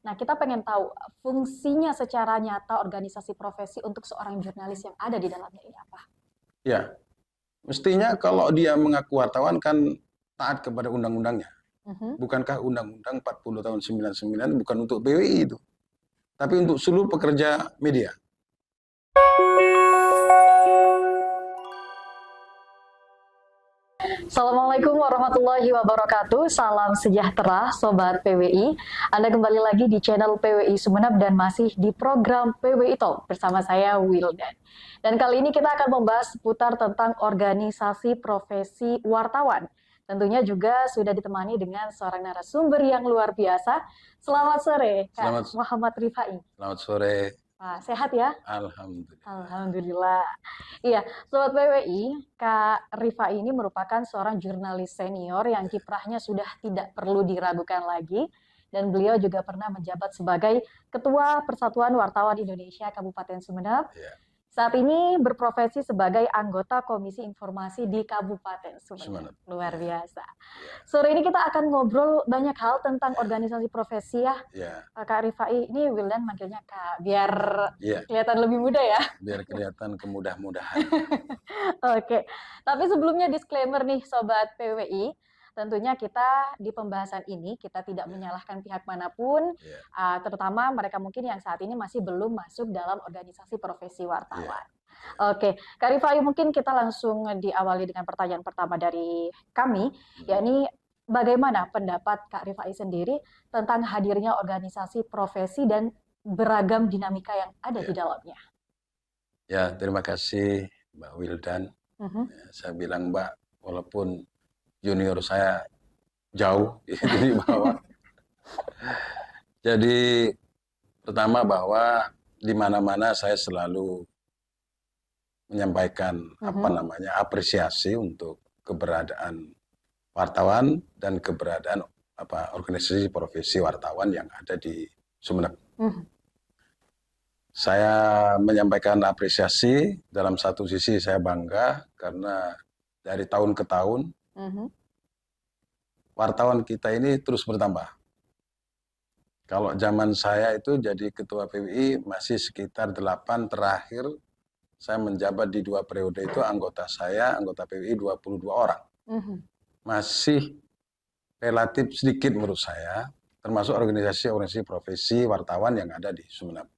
Nah, kita pengen tahu fungsinya secara nyata organisasi profesi untuk seorang jurnalis yang ada di dalamnya ini apa? Ya, mestinya kalau dia mengaku wartawan kan taat kepada undang-undangnya. Bukankah Undang-Undang 40 tahun 99 bukan untuk PWI itu, tapi untuk seluruh pekerja media. Assalamualaikum warahmatullahi wabarakatuh. Salam sejahtera Sobat PWI. Anda kembali lagi di channel PWI Sumeneb dan masih di program PWI Talk bersama saya Wildan. Dan kali ini kita akan membahas seputar tentang organisasi profesi wartawan. Tentunya juga sudah ditemani dengan seorang narasumber yang luar biasa. Selamat sore, Kak Muhammad Rifai. Selamat sore. Wah, sehat ya? Alhamdulillah. Alhamdulillah. Iya, Sobat PWI, Kak Rifai ini merupakan seorang jurnalis senior yang kiprahnya sudah tidak perlu diragukan lagi. Dan beliau juga pernah menjabat sebagai Ketua Persatuan Wartawan Indonesia Kabupaten Sumeneb. Saat ini berprofesi sebagai anggota Komisi Informasi di Kabupaten Sumeneb. Luar biasa. Sore ini kita akan ngobrol banyak hal tentang organisasi profesi ya. Kak Rifai, ini Wildan manggilnya Kak, biar kelihatan lebih muda ya. Biar kelihatan kemudah-mudahan. Oke, tapi sebelumnya disclaimer nih Sobat PWI. Tentunya kita di pembahasan ini kita tidak menyalahkan pihak manapun, terutama mereka mungkin yang saat ini masih belum masuk dalam organisasi profesi wartawan. Oke, Kak Rifai, mungkin kita langsung diawali dengan pertanyaan pertama dari kami, yakni bagaimana pendapat Kak Rifai sendiri tentang hadirnya organisasi profesi dan beragam dinamika yang ada di dalamnya? Ya, terima kasih Mbak Wildan. Saya bilang Mbak, walaupun junior saya jauh di bawah. Jadi pertama bahwa di mana-mana saya selalu menyampaikan apresiasi untuk keberadaan wartawan dan keberadaan organisasi profesi wartawan yang ada di Sumeneb. Saya menyampaikan apresiasi, dalam satu sisi saya bangga karena dari tahun ke tahun wartawan kita ini terus bertambah. Kalau zaman saya itu jadi ketua PWI masih sekitar 8, terakhir saya menjabat di 2 periode itu anggota PWI 22 orang. Masih relatif sedikit menurut saya, termasuk organisasi profesi wartawan yang ada di Sumeneb.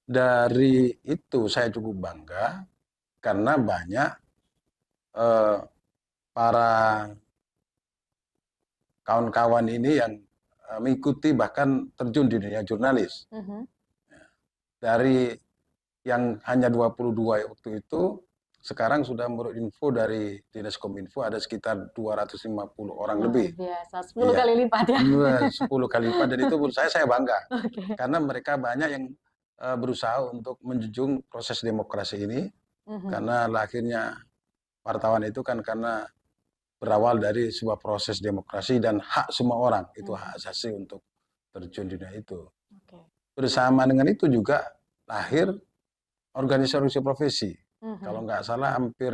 Dari itu saya cukup bangga karena banyak para kawan-kawan ini yang mengikuti bahkan terjun di dunia jurnalis. Dari yang hanya 22 waktu itu, sekarang sudah menurut info dari Dinas Kominfo ada sekitar 250 orang lebih. Biasa, 10 kali lipat ya? 10 kali lipat, dan itu menurut saya bangga. Karena mereka banyak yang berusaha untuk menjunjung proses demokrasi ini. Karena lahirnya wartawan itu kan karena berawal dari sebuah proses demokrasi dan hak semua orang, itu hak asasi untuk terjun di dunia itu. Bersama dengan itu juga lahir organisasi profesi. Kalau nggak salah hampir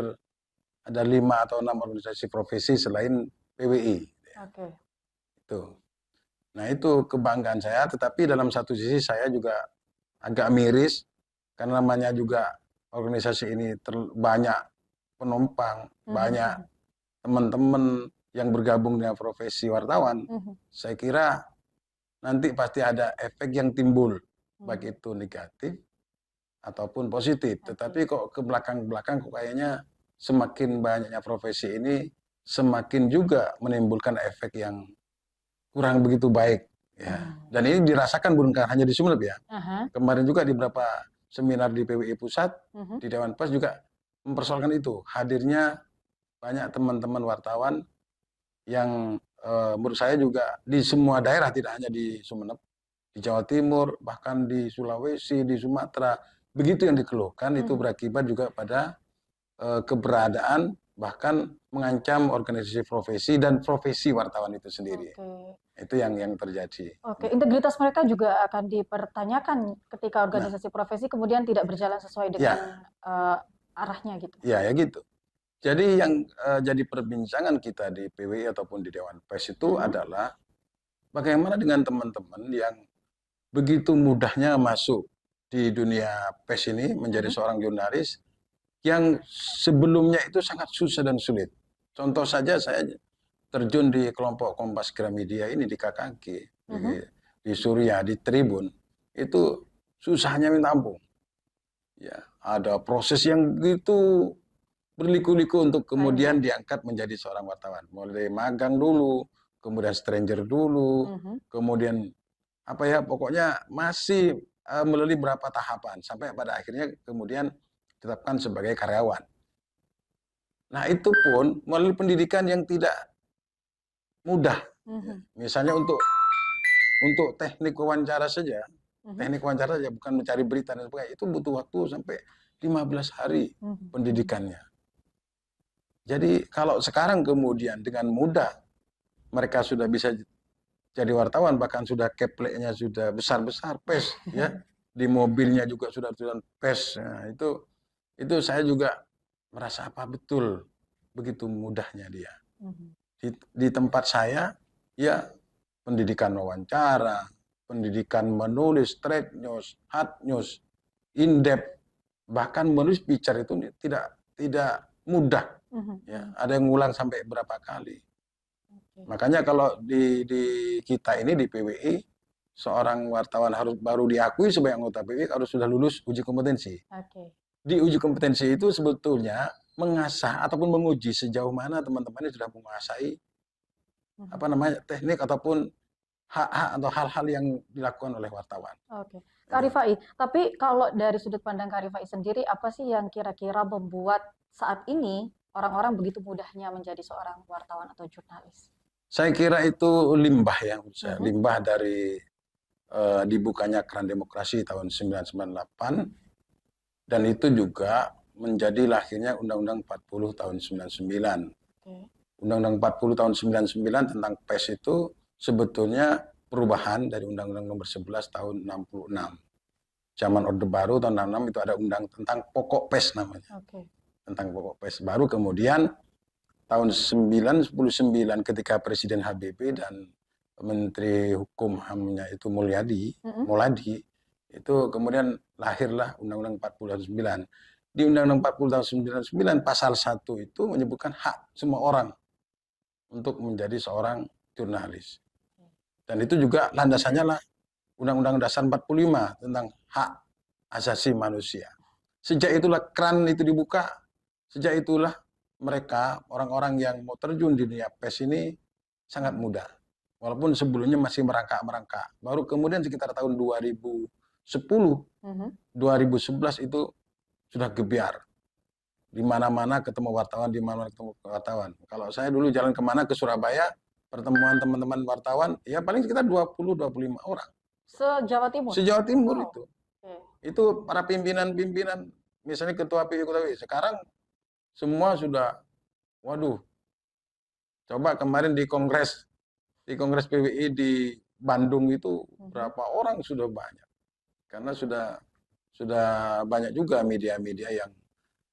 ada 5 atau 6 organisasi profesi selain PWI. Itu. Nah itu kebanggaan saya, tetapi dalam satu sisi saya juga agak miris karena namanya juga organisasi ini banyak penumpang, banyak teman-teman yang bergabung dengan profesi wartawan. Saya kira nanti pasti ada efek yang timbul, baik itu negatif ataupun positif. Tetapi kok ke belakang-belakang kok kayaknya semakin banyaknya profesi ini semakin juga menimbulkan efek yang kurang begitu baik. Dan ini dirasakan bukan hanya di Sumeneb ya. Kemarin juga di beberapa seminar di PWI Pusat, di Dewan Pers juga mempersoalkan itu. Hadirnya banyak teman-teman wartawan yang menurut saya juga di semua daerah, tidak hanya di Sumeneb, di Jawa Timur, bahkan di Sulawesi, di Sumatera, begitu yang dikeluhkan. Itu berakibat juga pada keberadaan bahkan mengancam organisasi profesi dan profesi wartawan itu sendiri. Itu yang terjadi. Integritas mereka juga akan dipertanyakan ketika organisasi profesi kemudian tidak berjalan sesuai dengan arahnya gitu. Ya gitu. Jadi yang jadi perbincangan kita di PWI ataupun di Dewan Pers itu adalah bagaimana dengan teman-teman yang begitu mudahnya masuk di dunia pers ini menjadi seorang jurnalis yang sebelumnya itu sangat susah dan sulit. Contoh saja saya terjun di kelompok Kompas Gramedia ini di KKG, di Surya, di Tribun, itu susahnya minta ampun. Ya, ada proses yang begitu berliku-liku untuk kemudian diangkat menjadi seorang wartawan. Mulai magang dulu, kemudian stranger dulu, kemudian apa ya, pokoknya masih melalui beberapa tahapan sampai pada akhirnya kemudian ditetapkan sebagai karyawan. Nah, itu pun melalui pendidikan yang tidak mudah. Misalnya untuk teknik wawancara saja, bukan mencari berita dan sebagainya, itu butuh waktu sampai 15 hari pendidikannya. Jadi kalau sekarang kemudian dengan mudah mereka sudah bisa jadi wartawan, bahkan sudah kepleknya sudah besar-besar, pes ya, di mobilnya juga sudah tulisan pes. Nah, itu saya juga merasa apa betul begitu mudahnya dia. Di tempat saya ya pendidikan wawancara, pendidikan menulis trade news, hard news, in-depth, bahkan menulis feature itu tidak mudah. Ya, ada yang ngulang sampai berapa kali. Makanya kalau di kita ini di PWI, seorang wartawan harus baru diakui sebagai anggota PWI harus sudah lulus uji kompetensi. Di uji kompetensi itu sebetulnya mengasah ataupun menguji sejauh mana teman-teman sudah menguasai apa namanya teknik ataupun hak-hak atau hal-hal yang dilakukan oleh wartawan. Oke, Kak Rifai, tapi kalau dari sudut pandang Kak Rifai sendiri, apa sih yang kira-kira membuat saat ini orang-orang begitu mudahnya menjadi seorang wartawan atau jurnalis? Saya kira itu limbah ya, limbah dari dibukanya keran demokrasi tahun 1998, dan itu juga menjadi lahirnya Undang-Undang 40 tahun 99. Undang-Undang 40 tahun 99 tentang pers itu sebetulnya perubahan dari Undang-Undang nomor 11 tahun 66. Zaman Orde Baru tahun 66 itu ada undang tentang pokok pers namanya. Tentang pokok pers. Baru kemudian tahun 99 ketika Presiden Habibie dan Menteri Hukum HAM-nya itu Muladi, itu kemudian lahirlah Undang-Undang 40 tahun 99. Di Undang-Undang 40 tahun 99 pasal 1 itu menyebutkan hak semua orang untuk menjadi seorang jurnalis. Dan itu juga landasannya lah Undang-Undang Dasar 45 tentang hak asasi manusia. Sejak itulah keran itu dibuka, sejak itulah mereka, orang-orang yang mau terjun di dunia pers ini sangat mudah. Walaupun sebelumnya masih merangkak-merangkak. Baru kemudian sekitar tahun 2010, 2011 itu sudah gebiar. Di mana-mana ketemu wartawan, di mana-mana ketemu wartawan. Kalau saya dulu jalan kemana ke Surabaya, pertemuan teman-teman wartawan, ya paling sekitar 20-25 orang. Se-Jawa Timur? Se-Jawa Timur itu. Itu para pimpinan-pimpinan, misalnya ketua PWI, sekarang semua sudah, waduh, coba kemarin di kongres PWI di Bandung itu berapa orang sudah banyak. Karena sudah banyak juga media-media yang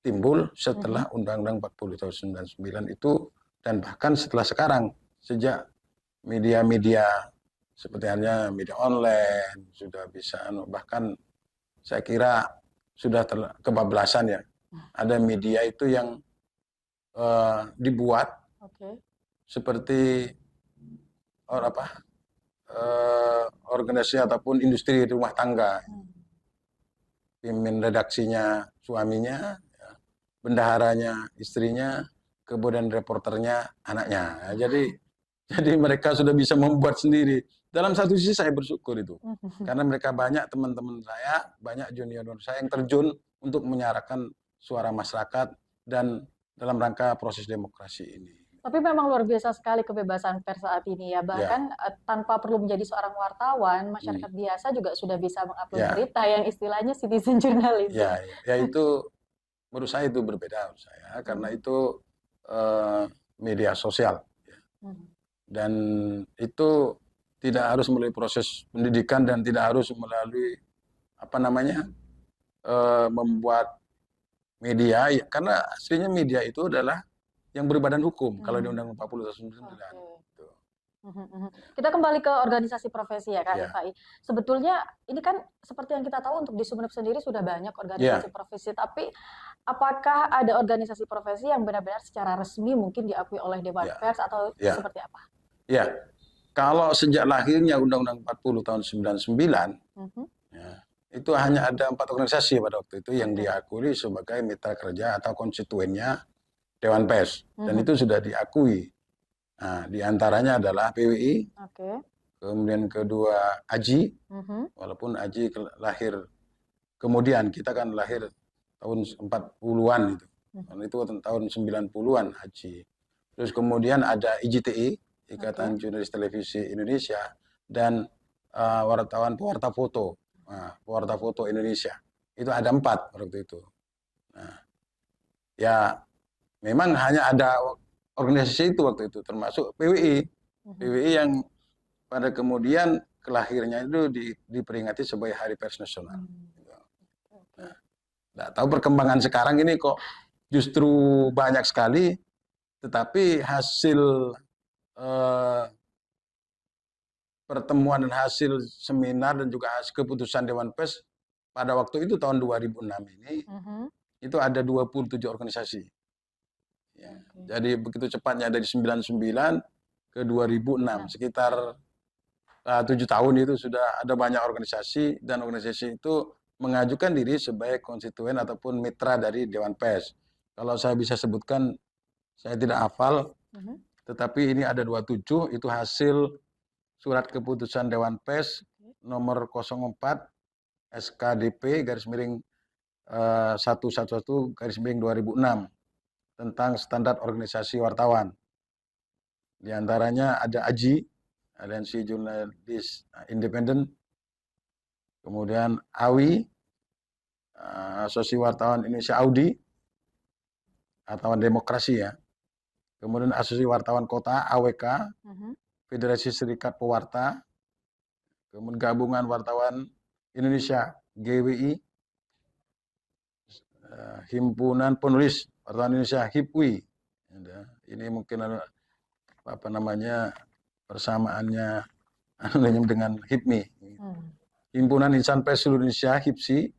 timbul setelah Undang-Undang 40 tahun 99 itu, dan bahkan setelah sekarang, sejak media-media seperti halnya media online sudah bisa, bahkan saya kira sudah kebablasan ya. Ada media itu yang dibuat seperti organisasi ataupun industri rumah tangga. Pimpin redaksinya suaminya, bendaharanya istrinya, kemudian reporternya anaknya. Jadi mereka sudah bisa membuat sendiri. Dalam satu sisi saya bersyukur itu. Karena mereka banyak teman-teman saya, banyak junior saya yang terjun untuk menyuarakan suara masyarakat dan dalam rangka proses demokrasi ini. Tapi memang luar biasa sekali kebebasan pers saat ini ya. Bahkan tanpa perlu menjadi seorang wartawan, masyarakat biasa juga sudah bisa mengupload berita yang istilahnya citizen journalism. Ya itu menurut saya itu berbeda menurut saya, karena itu media sosial. Dan itu tidak harus melalui proses pendidikan dan tidak harus melalui membuat media, karena aslinya media itu adalah yang berbadan hukum kalau di Undang-Undang 40 tahun 99. Kita kembali ke organisasi profesi ya Kak Ya, Rifai. Sebetulnya ini kan seperti yang kita tahu untuk di Sumeneb sendiri sudah banyak organisasi ya, profesi, tapi apakah ada organisasi profesi yang benar-benar secara resmi mungkin diakui oleh Dewan ya, Pers atau ya, seperti apa? ya. Kalau sejak lahirnya Undang-Undang 40 tahun 99, Mhm. ya, itu hanya ada 4 organisasi pada waktu itu yang Oke. diakui sebagai mitra kerja atau konstituennya Dewan Pers. Dan Mhm. itu sudah diakui. Nah, diantaranya adalah PWI, Oke. kemudian kedua AJI, Mhm. walaupun AJI lahir kemudian, kita kan lahir tahun 40-an itu. Dan itu tahun 90-an AJI. Terus kemudian ada IJTI, Ikatan Jurnalis Televisi Indonesia, dan wartawan pewarta foto, pewarta foto Indonesia. Itu ada 4 waktu itu. Nah, ya memang hanya ada organisasi itu waktu itu, termasuk PWI. PWI yang pada kemudian kelahirannya itu diperingati sebagai Hari Pers Nasional. Nah, nggak tahu perkembangan sekarang ini kok justru banyak sekali, tetapi hasil pertemuan dan hasil seminar dan juga hasil keputusan Dewan Pers pada waktu itu tahun 2006 ini, itu ada 27 organisasi. Ya. Jadi begitu cepatnya dari 99 ke 2006, sekitar 7 tahun itu sudah ada banyak organisasi, dan organisasi itu mengajukan diri sebagai konstituen ataupun mitra dari Dewan Pers. Kalau saya bisa sebutkan, saya tidak hafal, tetapi ini ada 27, itu hasil surat keputusan Dewan Pers nomor 04 SKDP garis miring 111 garis miring 2006 tentang standar organisasi wartawan. Di antaranya ada AJI, Aliansi Jurnalis Independen, kemudian AWI, Asosiasi Wartawan Indonesia Audi, Wartawan Demokrasi ya, kemudian Asosiasi Wartawan Kota AWK, Federasi Serikat Pewarta, kemudian Gabungan Wartawan Indonesia GWI, Himpunan Penulis Wartawan Indonesia HIPWI. Ini mungkin apa namanya persamaannya dengan HIPMI. Himpunan Insan Pers Indonesia HIPSI,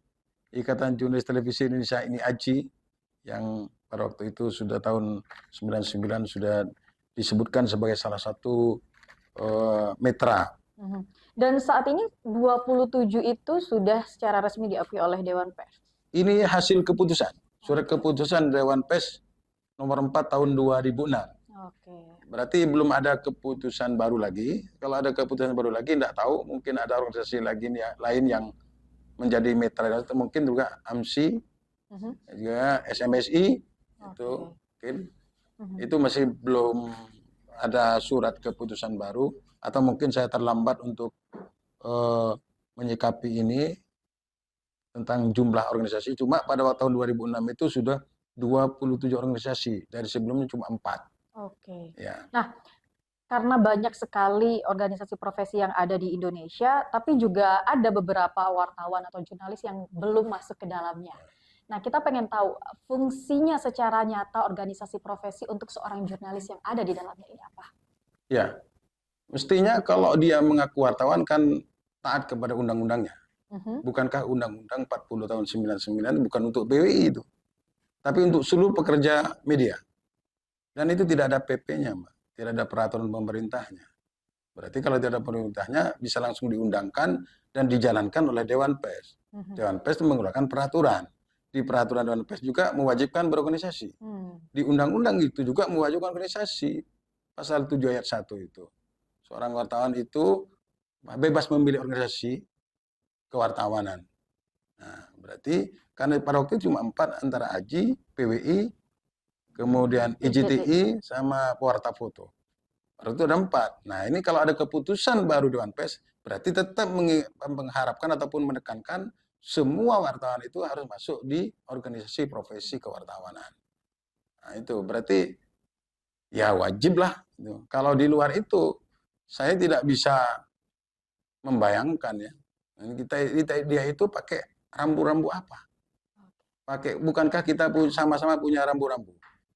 Ikatan Jurnalis Televisi Indonesia ini AJI, yang pada waktu itu sudah tahun 99 sudah disebutkan sebagai salah satu mitra. Dan saat ini 27 itu sudah secara resmi diakui oleh Dewan Pers. Ini hasil keputusan, surat keputusan Dewan Pers nomor 4 tahun 2006. Berarti belum ada keputusan baru lagi. Kalau ada keputusan baru lagi, tidak tahu, mungkin ada organisasi lain yang menjadi mitra, mungkin juga AMSI, juga SMSI, itu mungkin itu masih belum ada surat keputusan baru, atau mungkin saya terlambat untuk menyikapi ini tentang jumlah organisasi. Cuma pada tahun 2006 itu sudah 27 organisasi, dari sebelumnya cuma 4. Ya. Nah, karena banyak sekali organisasi profesi yang ada di Indonesia, tapi juga ada beberapa wartawan atau jurnalis yang belum masuk ke dalamnya. Nah, kita pengen tahu fungsinya secara nyata organisasi profesi untuk seorang jurnalis yang ada di dalamnya ini apa? Ya, mestinya kalau dia mengaku wartawan kan taat kepada undang-undangnya. Bukankah Undang-Undang 40 tahun 99 bukan untuk BWI itu, tapi untuk seluruh pekerja media. Dan itu tidak ada PP-nya, Mbak. Tidak ada peraturan pemerintahnya. Berarti kalau tidak ada pemerintahnya, bisa langsung diundangkan dan dijalankan oleh Dewan Pers. Dewan Pers itu mengeluarkan peraturan. Di peraturan Dewan Pers juga mewajibkan berorganisasi. Di undang-undang itu juga mewajibkan organisasi. Pasal 7 ayat 1 itu. Seorang wartawan itu bebas memilih organisasi kewartawanan. Nah, berarti karena pada waktu itu cuma 4, antara AJI, PWI, kemudian IJTI sama pewarta foto. Baru itu ada 4. Nah, ini kalau ada keputusan baru Dewan Pers, berarti tetap mengharapkan ataupun menekankan semua wartawan itu harus masuk di organisasi profesi kewartawanan. Nah, itu berarti ya wajib lah. Kalau di luar itu, saya tidak bisa membayangkan ya. Dia itu pakai rambu-rambu apa? Bukankah kita sama-sama punya rambu-rambu?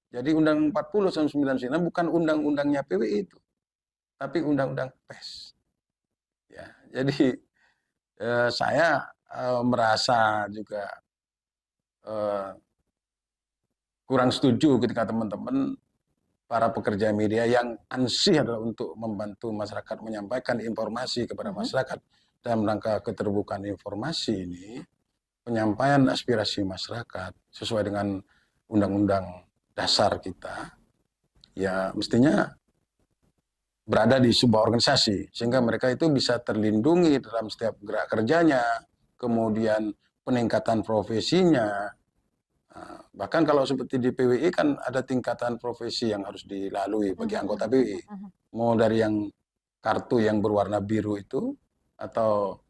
Jadi Undang 40 tahun 99 bukan undang-undangnya PWI itu. tapi undang-undang pers. Ya, jadi saya merasa juga kurang setuju ketika teman-teman para pekerja media yang ansih adalah untuk membantu masyarakat menyampaikan informasi kepada masyarakat dalam rangka keterbukaan informasi ini, penyampaian aspirasi masyarakat sesuai dengan undang-undang dasar kita, ya mestinya berada di sebuah organisasi sehingga mereka itu bisa terlindungi dalam setiap gerak kerjanya, kemudian peningkatan profesinya. Bahkan kalau seperti di PWI kan ada tingkatan profesi yang harus dilalui bagi anggota PWI. Mau dari yang kartu yang berwarna biru itu atau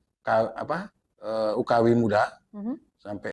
UKW muda sampai